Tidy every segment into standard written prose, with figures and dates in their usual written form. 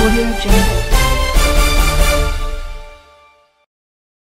Audio Jungle.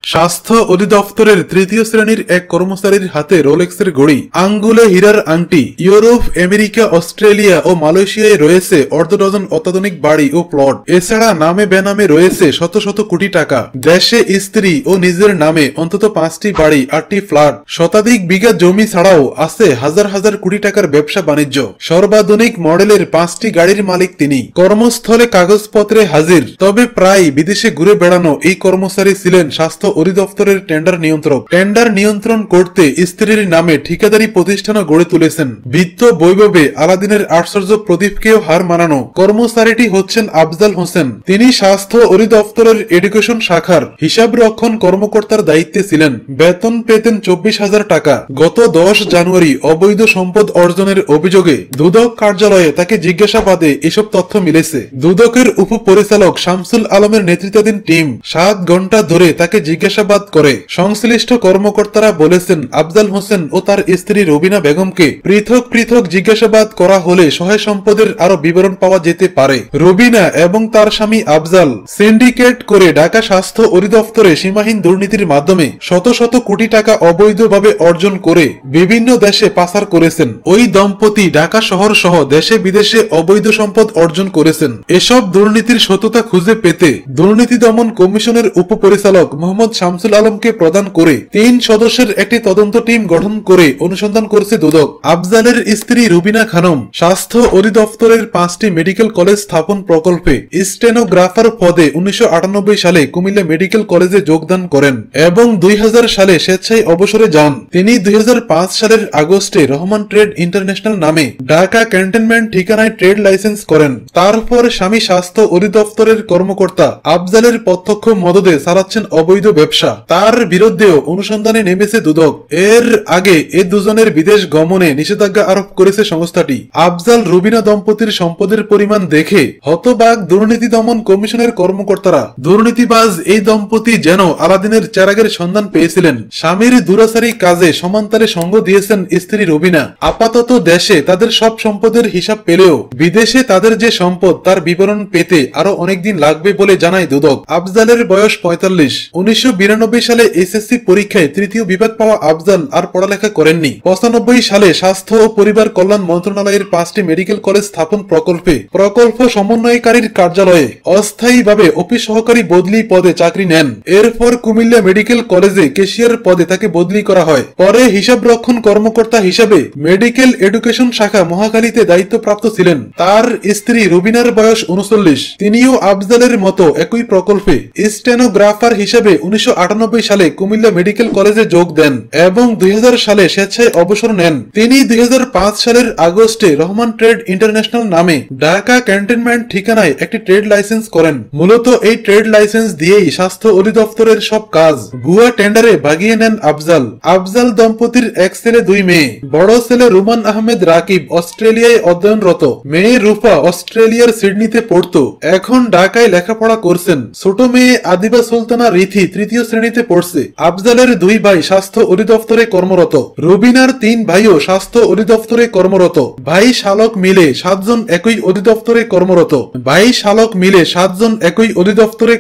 স্বাস্থ্য অধিদপ্তরের তৃতীয় শ্রেণীর এক কর্মচারীর হাতে রোলেক্সের ঘড়ি, আঙ্গুলে হীরার আংটি। ইউরোপ, আমেরিকা, অস্ট্রেলিয়া ও মালয়েশিয়ায় রয়েছে অর্ধডজন অত্যাধুনিক বাড়ি ও প্লট। এছাড়া নামে বেনামে রয়েছে শত শত কোটি টাকা। দেশে স্ত্রী ও নিজের নামে অন্তত 5টি বাড়ি, 8টি ফ্ল্যাট, শতাধিক বিঘা জমি ছাড়াও আছে হাজার হাজার কোটি টাকার ব্যবসা বাণিজ্য। সর্বাধুনিক মডেলের 5টি গাড়ির মালিক তিনি। কর্মস্থলে কাগজপত্রে হাজির, তবে প্রায় বিদেশে ঘুরে বেড়ানো এই কর্মচারী ছিলেন স্বাস্থ্য অধিদপ্তরের টেন্ডার নিয়ন্ত্রক। টেন্ডার নিয়ন্ত্রণ করতে স্ত্রীর নামে ঠিকাদারি প্রতিষ্ঠানও গড়ে তুলেছেন। বিত্ত বৈভবে আলাদিনের আশ্চর্য প্রদীপকেও হার মানানো কর্মচারীটি হচ্ছেন আফজাল হোসেন। তিনি স্বাস্থ্য অধিদপ্তরের এডুকেশন শাখার হিসাব রক্ষণ কর্মকর্তার দায়িত্বে ছিলেন। বেতন পেতেন 24,000 টাকা। গত 10 জানুয়ারি অবৈধ সম্পদ অর্জনের অভিযোগে দুদক কার্যালয়ে তাকে জিজ্ঞাসাবাদে এসব তথ্য মিলেছে। দুদকের উপপরিচালক শামসুল আলমের নেতৃত্বাধীন টিম 7 ঘন্টা ধরে তাকে জিজ্ঞাসাবাদ করে। সংশ্লিষ্ট কর্মকর্তারা বলেছেন, আফজাল হোসেন ও তার স্ত্রী রবিনা বেগমকে পৃথক পৃথক জিজ্ঞাসাবাদ করা হলে সহায় সম্পদের আরো বিবরণ পাওয়া যেতে পারে। রবিনা এবং তার স্বামী আফজাল সিন্ডিকেট করে ঢাকা স্বাস্থ্য অধিদপ্তরে সীমাহীন দুর্নীতির মাধ্যমে শত শত কোটি টাকা অবৈধভাবে অর্জন করে বিভিন্ন দেশে পাচার করেছেন। ওই দম্পতি ঢাকা শহর সহ দেশে বিদেশে অবৈধ সম্পদ অর্জন করেছেন। এসব দুর্নীতির সত্যতা খুঁজে পেতে দুর্নীতি দমন কমিশনের উপপরিচালক মোহাম্মদ শামসুল আলমকে প্রদান করে 3 সদস্যের একটি তদন্ত টিম গঠন করে অনুসন্ধান করেছে দুদক। আফজালের স্ত্রী রুবিনা খানম স্বাস্থ্য অধিদপ্তরের 5টি মেডিকেল কলেজ স্থাপন প্রকল্পে স্টেনোগ্রাফার পদে 1998 সালে কুমিল্লা মেডিকেল কলেজে যোগদান করেন এবং 2000 সালে স্বেচ্ছায় অবসরে যান। তিনি 2005 সালের আগস্টে রহমান ট্রেড ইন্টারন্যাশনাল নামে ঢাকা ক্যান্টনমেন্ট ঠিকানায় ট্রেড লাইসেন্স করেন। তারপর স্বামী স্বাস্থ্য অধিদপ্তরের কর্মকর্তা আফজালের প্রত্যক্ষ মদদে চালাচ্ছেন অবৈধ ব্যবসা। তার বিরুদ্ধেও অনুসন্ধানে নেমেছে দুদক। এর আগে এই দুজনের বিদেশ গমনে নিষেধাজ্ঞা আরোপ করেছে সংস্থাটি। আফজাল রুবিনা দম্পতির সম্পদের পরিমাণ দেখে হতবাক দুর্নীতি দমন কমিশনের কর্মকর্তারা। দুর্নীতিবাজ এই দম্পতি যেন আলাদিনের চেরাগের সন্ধান পেয়েছিলেন। স্বামীর দুরাচারী কাজে সমান্তরে সঙ্গ দিয়েছেন স্ত্রী রুবিনা। আপাতত দেশে তাদের সব সম্পদের হিসাব পেলেও বিদেশে তাদের যে সম্পদ তার বিবরণ পেতে আরো অনেকদিন লাগবে বলে জানায় দুদক। আফজালের বয়স 45। 1992 সালে এসএসসি পরীক্ষায় 3য় বিভাগ পাওয়া আফজাল আর পড়ালেখা করেননি। 95 সালে স্বাস্থ্য ও পরিবার কল্যাণ মন্ত্রণালয়ের 5টি মেডিকেল কলেজ স্থাপন প্রকল্পে প্রকল্প সমন্বয়কারীর কার্যালয়ে অস্থায়ীভাবে অফিস সহকারী বদলি পদে চাকরি নেন। এরপর কুমিল্লা মেডিকেল কলেজে ক্যাশিয়ার পদে তাকে বদলি করা হয়। পরে হিসাব রক্ষণ কর্মকর্তা হিসাবে মেডিকেল এডুকেশন শাখা মহাখালীতে দায়িত্বপ্রাপ্ত ছিলেন। তার স্ত্রী রুবিনার বয়স 39। তিনিও আফজালের মতো একই প্রকল্পে স্টেনোগ্রাফার হিসেবে 1998 সালে কুমিল্লা মেডিকেল কলেজে যোগ দেন এবং 2000 সালে স্বেচ্ছায় অবসর নেন। তিনি 2005 সালের আগস্টে রহমান ট্রেড ইন্টারন্যাশনাল নামে ঢাকা ক্যান্টনমেন্ট ঠিকানায় একটি ট্রেড লাইসেন্স করেন। মূলত এই ট্রেড লাইসেন্স দিয়েই স্বাস্থ্য অধিদপ্তরের সব কাজ ভুয়া টেন্ডারে ভাগিয়ে নেন আফজাল। আফজাল দম্পতির এক ছেলে 2 মেয়ে। বড় ছেলে রুমান আহমেদ রাকিব অস্ট্রেলিয়ায় অধ্যয়নরত। মেয়ে রূপা অস্ট্রেলিয়ার সিডনিতে পড়তো, এখন ঢাকায় লেখাপড়া করছেন। ছোট মেয়ে আদিবা সুলতানা রীতি 3য় শ্রেণীতে পড়ছে। আফজালের 2 ভাই স্বাস্থ্য অধিদপ্তরে কর্মরত। রুবিনার 3 ভাইও স্বাস্থ্য অধিদপ্তরে কর্মরত। ভাই শালক মিলে 7 জন একই অধিদপ্তরে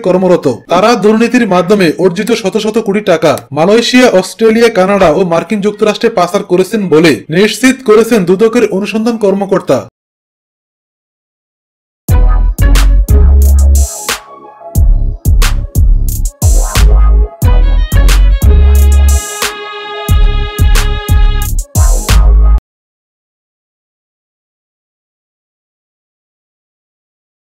কর্মরত। তারা দুর্নীতির মাধ্যমে অর্জিত শত শত কোটি টাকা মালয়েশিয়া, অস্ট্রেলিয়া, কানাডা ও মার্কিন যুক্তরাষ্ট্রে পাচার করেছেন বলে নিশ্চিত করেছেন দুদকের অনুসন্ধান কর্মকর্তা।